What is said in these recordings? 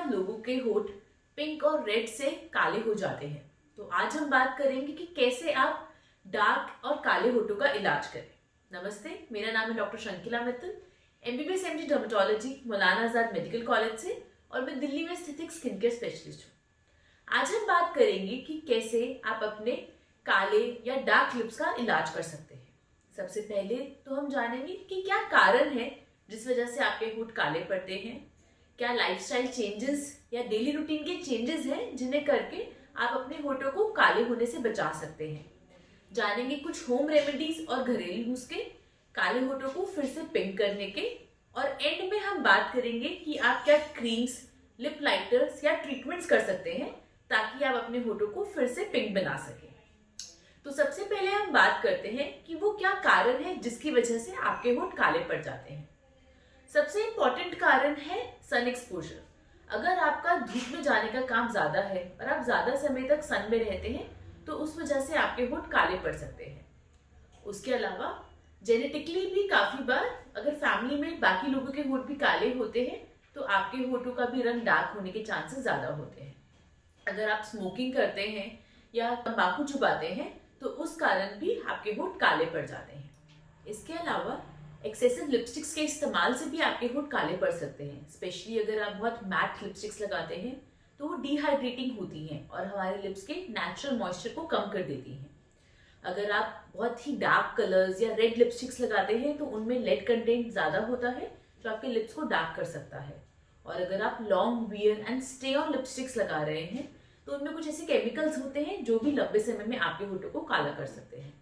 बाद लोगों के होठ पिंक और रेड से काले हो जाते हैं। तो आज हम बात करेंगे कि कैसे आप डार्क और काले होठों का इलाज करें। नमस्ते, मेरा नाम है doctor Shankila Mittal, MBBS MD dermatology, Maulana Azad medical college से, और मैं दिल्ली में स्थित एक स्किन केयर स्पेशलिस्ट हूँ। आज हम बात करेंगे कि कैसे आप अपने काले या डार्क लिप्स का इलाज कर सकते हैं। सबसे पहले तो हम जानेंगे कि क्या कारण है जिस वजह से आपके होठ काले पड़ते हैं। क्या लाइफस्टाइल चेंजेस या डेली रूटीन के चेंजेस हैं जिन्हें करके आप अपने होठों को काले होने से बचा सकते हैं। जानेंगे कुछ होम रेमेडीज और घरेलू नुस्खे काले होठों को फिर से पिंक करने के, और एंड में हम बात करेंगे कि आप क्या क्रीम्स, लिप लाइटर्स या ट्रीटमेंट्स कर सकते हैं ताकि आप अपने होठों को फिर से पिंक बना सकें। तो सबसे पहले हम बात करते हैं कि वो क्या कारण है जिसकी वजह से आपके होठ काले पड़ जाते हैं। सबसे इंपॉर्टेंट कारण है सन एक्सपोजर। अगर आपका धूप में जाने का काम ज्यादा है और आप ज्यादा समय तक सन में रहते हैं तो उस वजह से आपके होठ काले पड़ सकते हैं। उसके अलावा जेनेटिकली भी काफी बार अगर फैमिली में बाकी लोगों के होठ भी काले होते हैं तो आपके होठों का भी रंग डार्क होने के चांसेस ज्यादा होते हैं। अगर आप स्मोकिंग करते हैं या तंबाकू चुबाते हैं तो उस कारण भी आपके होठ काले पड़ जाते हैं। इसके अलावा एक्सेसिव लिपस्टिक्स के इस्तेमाल से भी आपके होठ काले पड़ सकते हैं। स्पेशली अगर आप बहुत मैट लिपस्टिक्स लगाते हैं तो वो डिहाइड्रेटिंग होती हैं और हमारे लिप्स के नेचुरल मॉइस्चर को कम कर देती हैं। अगर आप बहुत ही डार्क कलर्स या रेड लिपस्टिक्स लगाते हैं तो उनमें लेड कंटेंट ज़्यादा होता है जो आपके लिप्स को डार्क कर सकता है। और अगर आप long wear and stay on lipsticks लगा रहे हैं तो उनमें कुछ ऐसे केमिकल्स होते हैं जो भी लंबे समय में आपके होठों को काला कर सकते हैं।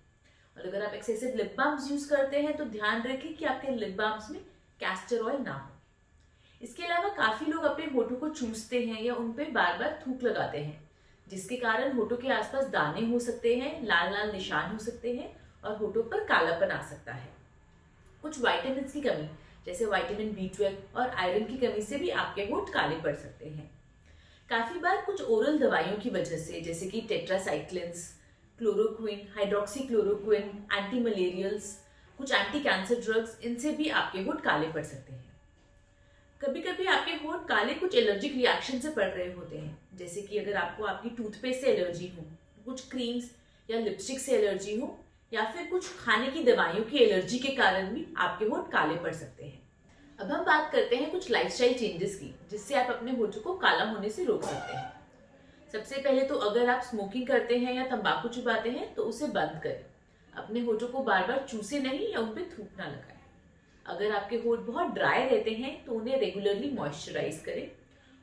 और अगर आप एक्सेसिव लिप बाम्स यूज करते हैं तो ध्यान रखें कि आपके लिप बाम्स में कैस्टर ऑयल ना हो। इसके अलावा काफी लोग अपने होठों को चूसते हैं या उन पे बार बार थूक लगाते हैं जिसके कारण होठों के आसपास दाने हो सकते हैं, लाल लाल निशान हो सकते हैं और होठों पर कालापन आ सकता है। कुछ विटामिन की कमी जैसे विटामिन B12 और आयरन की कमी से भी आपके होठ काले पड़ सकते हैं। काफी बार कुछ ओरल दवाइयों की वजह से जैसे कि टेट्रासाइक्लिन्स, क्लोरोक्विन, हाइड्रोक्सीक्लोरोक्विन, एंटी मलेरियल्स, कुछ एंटी कैंसर ड्रग्स, इनसे भी आपके होठ काले पड़ सकते हैं। कभी कभी आपके होठ काले कुछ एलर्जिक रिएक्शन से पड़ रहे होते हैं, जैसे कि अगर आपको आपकी टूथपेस्ट से एलर्जी हो, कुछ क्रीम्स या लिपस्टिक से एलर्जी हो, या फिर कुछ खाने की दवाइयों की एलर्जी के कारण भी आपके होठ काले पड़ सकते हैं। अब हम बात करते हैं कुछ लाइफस्टाइल चेंजेस की जिससे आप अपने होठों को काला होने से रोक सकते हैं। सबसे पहले तो अगर आप स्मोकिंग करते हैं या तंबाकू चुबाते हैं तो उसे बंद करें। अपने होठों को बार बार चूसे नहीं या उन पे थूक ना लगाएं। अगर आपके होठ बहुत ड्राई रहते हैं तो उन्हें रेगुलरली मॉइस्चराइज करें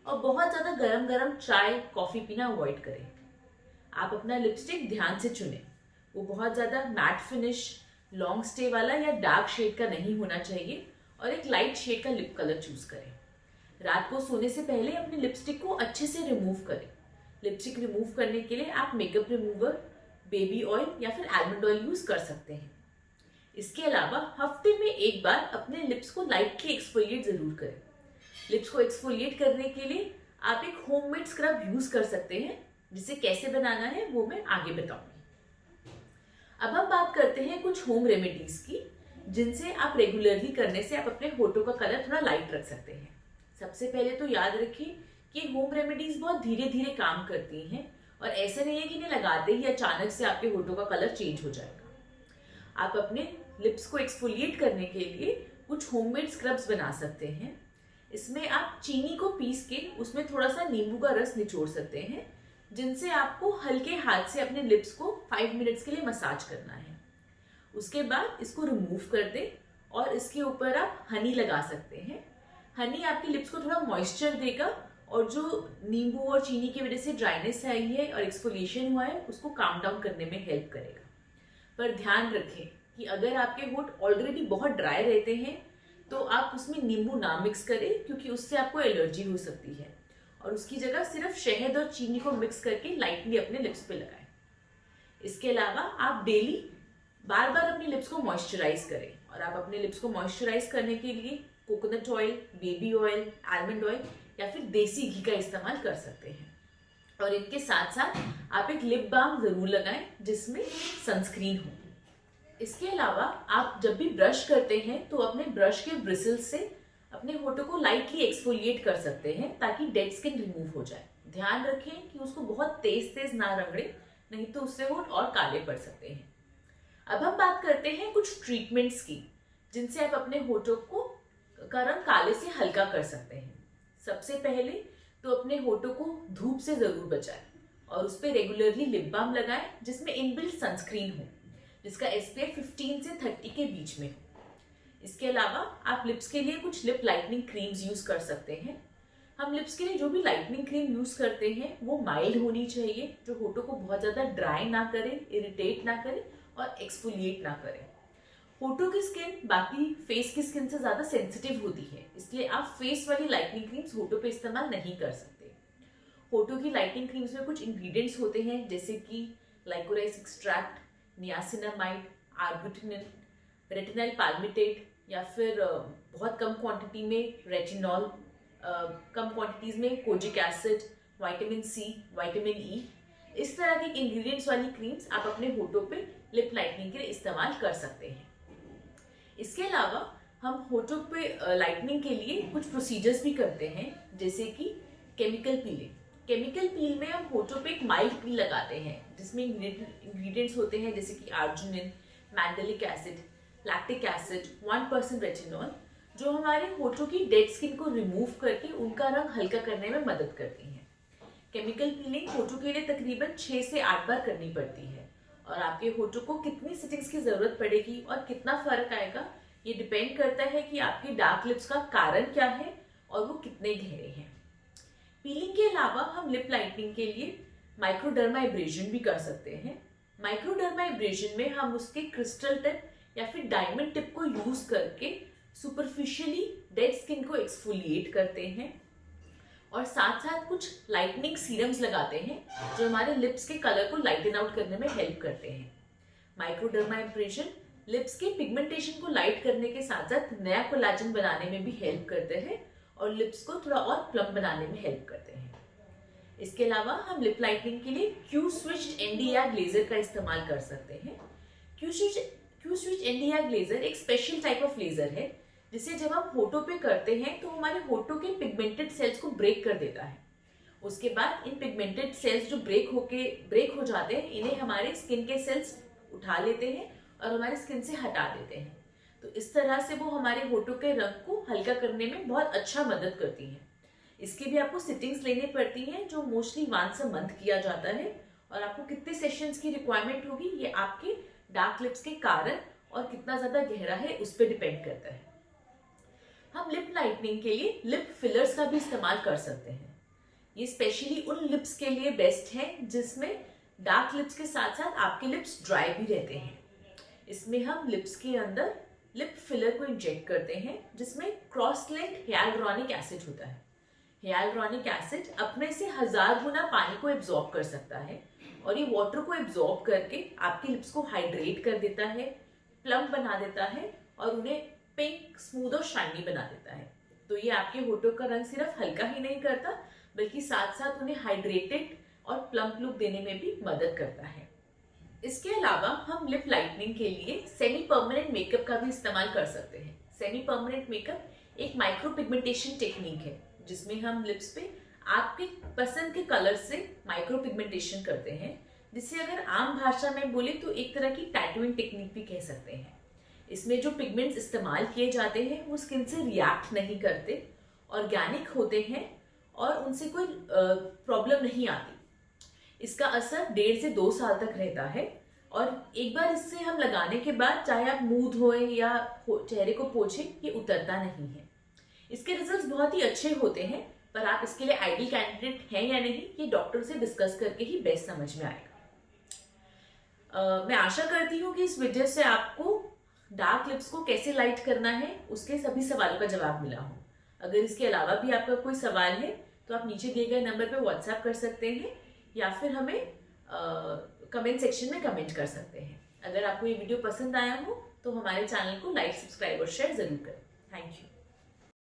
और बहुत ज़्यादा गरम गरम चाय कॉफ़ी पीना अवॉइड करें। आप अपना लिपस्टिक ध्यान से चुनें। वो बहुत ज़्यादा मैट फिनिश, लॉन्ग स्टे वाला या डार्क शेड का नहीं होना चाहिए और एक लाइट शेड का लिप कलर चूज करें। रात को सोने से पहले अपने लिपस्टिक को अच्छे से रिमूव करें। लिपस्टिक रिमूव करने के लिए आप मेकअप रिमूवर, बेबी ऑयल या फिर आलमंड ऑयल यूज कर सकते हैं। इसके अलावा हफ्ते में एक बार अपने लिप्स को लाइटली एक्सफोलिएट जरूर करें। लिप्स को एक्सफोलिएट करने के लिए आप एक होममेड स्क्रब यूज कर सकते हैं, जिसे कैसे बनाना है वो मैं आगे बताऊंगी। अब हम बात करते हैं कुछ होम रेमेडीज की जिनसे आप रेगुलरली करने से आप अपने होठों का कलर थोड़ा लाइट रख सकते हैं। सबसे पहले तो याद रखिए कि होम रेमेडीज बहुत धीरे धीरे काम करती हैं और ऐसा नहीं है कि इन्हें लगाते ही अचानक से आपके होठों का कलर चेंज हो जाएगा। आप अपने लिप्स को एक्सफोलिएट करने के लिए कुछ होममेड स्क्रब्स बना सकते हैं। इसमें आप चीनी को पीस के उसमें थोड़ा सा नींबू का रस निचोड़ सकते हैं, जिनसे आपको हल्के हाथ से अपने लिप्स को 5 मिनट्स के लिए मसाज करना है। उसके बाद इसको रिमूव कर दें और इसके ऊपर आप हनी लगा सकते हैं। हनी आपके लिप्स को थोड़ा मॉइस्चर देगा और जो नींबू और चीनी की वजह से ड्राइनेस आई है और एक्सफोलिएशन हुआ है उसको काम डाउन करने में हेल्प करेगा। पर ध्यान रखें कि अगर आपके होठ ऑलरेडी बहुत ड्राई रहते हैं तो आप उसमें नींबू ना मिक्स करें, क्योंकि उससे आपको एलर्जी हो सकती है। और उसकी जगह सिर्फ शहद और चीनी को मिक्स करके लाइटली अपने लिप्स पे लगाएं। इसके अलावा आप डेली बार बार अपने लिप्स को मॉइस्चराइज करें, और आप अपने लिप्स को मॉइस्चराइज करने के लिए coconut oil, baby oil, almond oil या फिर देसी घी का इस्तेमाल कर सकते हैं। और इनके साथ साथ आप एक लिप बाम जरूर लगाएं जिसमें सनस्क्रीन हो। इसके अलावा आप जब भी ब्रश करते हैं तो अपने ब्रश के ब्रिसल्स से अपने होठों को लाइटली एक्सफोलिएट कर सकते हैं ताकि डेड स्किन रिमूव हो जाए। ध्यान रखें कि उसको बहुत तेज तेज ना रगड़े, नहीं तो उससे होठ और काले पड़ सकते हैं। अब हम बात करते हैं कुछ ट्रीटमेंट्स की जिनसे आप अपने होठों का रंग काले से हल्का कर सकते हैं। सबसे पहले तो अपने होठों को धूप से जरूर बचाएं और उस पर रेगुलरली लिप बाम लगाएं जिसमें इनबिल्ट सनस्क्रीन हो, जिसका SPF 15 से 30 के बीच में हो। इसके अलावा आप लिप्स के लिए कुछ लिप लाइटनिंग क्रीम्स यूज कर सकते हैं। हम लिप्स के लिए जो भी लाइटनिंग क्रीम यूज करते हैं वो माइल्ड होनी चाहिए, जो होठों को बहुत ज्यादा ड्राई ना करे, इरिटेट ना करे और एक्सफोलिएट ना करे। होठों की स्किन बाकी फेस की स्किन से ज्यादा सेंसिटिव होती है, इसलिए आप फेस वाली लाइटनिंग क्रीम्स होठों पे इस्तेमाल नहीं कर सकते। होठों की लाइटनिंग क्रीम्स में कुछ इंग्रेडिएंट्स होते हैं जैसे कि लाइकोराइस एक्सट्रैक्ट, नियासिनामाइड, आर्बुटिनिन, रेटिनल पाल्मिटेट या फिर बहुत कम क्वांटिटी में रेटिनॉल, कम क्वांटिटीज में kojic acid, vitamin C, vitamin E, इस तरह के इंग्रेडिएंट्स वाली क्रीम्स आप अपने होठों पे लिप लाइटनिंग के लिए इस्तेमाल कर सकते हैं। इसके अलावा हम होठों पे लाइटनिंग के लिए कुछ प्रोसीजर्स भी करते हैं जैसे कि केमिकल पीलिंग। केमिकल पील में हम होठों पे एक माइल्ड पील लगाते हैं जिसमें इंग्रेडिएंट्स होते हैं जैसे कि arginine, mandelic acid, lactic acid, 1% retinol, जो हमारे होठों की डेड स्किन को रिमूव करके उनका रंग हल्का करने में मदद करती हैं। केमिकल पीलिंग होठों के लिए तकरीबन 6 से 8 बार करनी पड़ती है और आपके होठों को कितनी सिटिंग्स की जरूरत पड़ेगी और कितना फर्क आएगा ये डिपेंड करता है कि आपके डार्क लिप्स का कारण क्या है और वो कितने गहरे हैं। पीलिंग के अलावा हम लिप लाइटनिंग के लिए माइक्रोडर्माब्रेशन भी कर सकते हैं। माइक्रोडर्माब्रेशन में हम उसके क्रिस्टल टिप या फिर डायमंड टिप को यूज करके सुपरफिशियली डेड स्किन को एक्सफोलिएट करते हैं और साथ साथ कुछ लाइटनिंग सीरम्स लगाते हैं जो हमारे लिप्स के कलर को लाइटन आउट करने में हेल्प करते हैं। माइक्रोडर्माब्रेशन लिप्स के पिगमेंटेशन को लाइट करने के साथ साथ नया कोलाजन बनाने में भी हेल्प करते हैं और लिप्स को थोड़ा और प्लम बनाने में हेल्प करते हैं। इसके अलावा हम लिप लाइटनिंग के लिए Q-switched Nd:YAG लेजर का इस्तेमाल कर सकते हैं। Q-switched Nd:YAG लेजर एक स्पेशल टाइप ऑफ लेजर है जिसे जब हम होठों पे करते हैं तो हमारे होठों के पिगमेंटेड सेल्स को ब्रेक कर देता है। उसके बाद इन पिगमेंटेड सेल्स जो ब्रेक हो जाते हैं, इन्हें हमारे स्किन के सेल्स उठा लेते हैं और हमारी स्किन से हटा देते हैं। तो इस तरह से वो हमारे होठों के रंग को हल्का करने में बहुत अच्छा मदद करती है। इसके भी आपको सिटिंग्स लेनी पड़ती हैं जो मोस्टली 1 मंथ किया जाता है और आपको कितने सेशंस की रिक्वायरमेंट होगी ये आपके डार्क लिप्स के कारण और कितना ज्यादा गहरा है उस पर डिपेंड करता है। हम लिप लाइटनिंग के लिए लिप फिलर्स का भी इस्तेमाल कर सकते हैं। ये स्पेशली उन लिप्स के लिए बेस्ट है जिसमें डार्क लिप्स के साथ साथ आपके लिप्स ड्राई भी रहते हैं। इसमें हम लिप्स के अंदर लिप फिलर को इंजेक्ट करते हैं जिसमें क्रॉस लिंक्ड हियालुरोनिक एसिड होता है। हियालुरोनिक एसिड अपने से 1000 गुना पानी को एब्जॉर्ब कर सकता है और ये वाटर को एब्जॉर्ब करके आपके लिप्स को हाइड्रेट कर देता है, प्लम बना देता है और उन्हें पिंक, स्मूथ और शाइनी बना देता है। तो ये आपके होठों का रंग सिर्फ हल्का ही नहीं करता बल्कि साथ साथ उन्हें हाइड्रेटेड और प्लम्प लुक देने में भी मदद करता है। इसके अलावा हम लिप लाइटनिंग के लिए सेमी परमानेंट मेकअप का भी इस्तेमाल कर सकते हैं। सेमी परमानेंट मेकअप एक माइक्रो पिगमेंटेशन टेक्निक है जिसमें हम लिप्स पे आपके पसंद के कलर से माइक्रो पिगमेंटेशन करते हैं, जिसे अगर आम भाषा में बोले तो एक तरह की टैटूइंग टेक्निक भी कह सकते हैं। इसमें जो पिगमेंट्स इस्तेमाल किए जाते हैं वो स्किन से रिएक्ट नहीं करते, ऑर्गेनिक होते हैं और उनसे कोई प्रॉब्लम नहीं आती। इसका असर 1.5 से 2 साल तक रहता है और एक बार इससे हम लगाने के बाद चाहे आप मुंह धोएं या चेहरे को पोंछें, ये उतरता नहीं है। इसके रिजल्ट्स बहुत ही अच्छे होते हैं, पर आप इसके लिए आइडियल कैंडिडेट हैं या नहीं ये डॉक्टर से डिस्कस करके ही बेस्ट समझ में आएगा। मैं आशा करती हूँ कि इस वीडियो से आपको डार्क लिप्स को कैसे लाइट करना है उसके सभी सवालों का जवाब मिला हो। अगर इसके अलावा भी आपका कोई सवाल है तो आप नीचे दिए गए नंबर पर व्हाट्सएप कर सकते हैं या फिर हमें कमेंट सेक्शन में कमेंट कर सकते हैं। अगर आपको ये वीडियो पसंद आया हो तो हमारे चैनल को लाइक, सब्सक्राइब और शेयर जरूर करें। Thank you.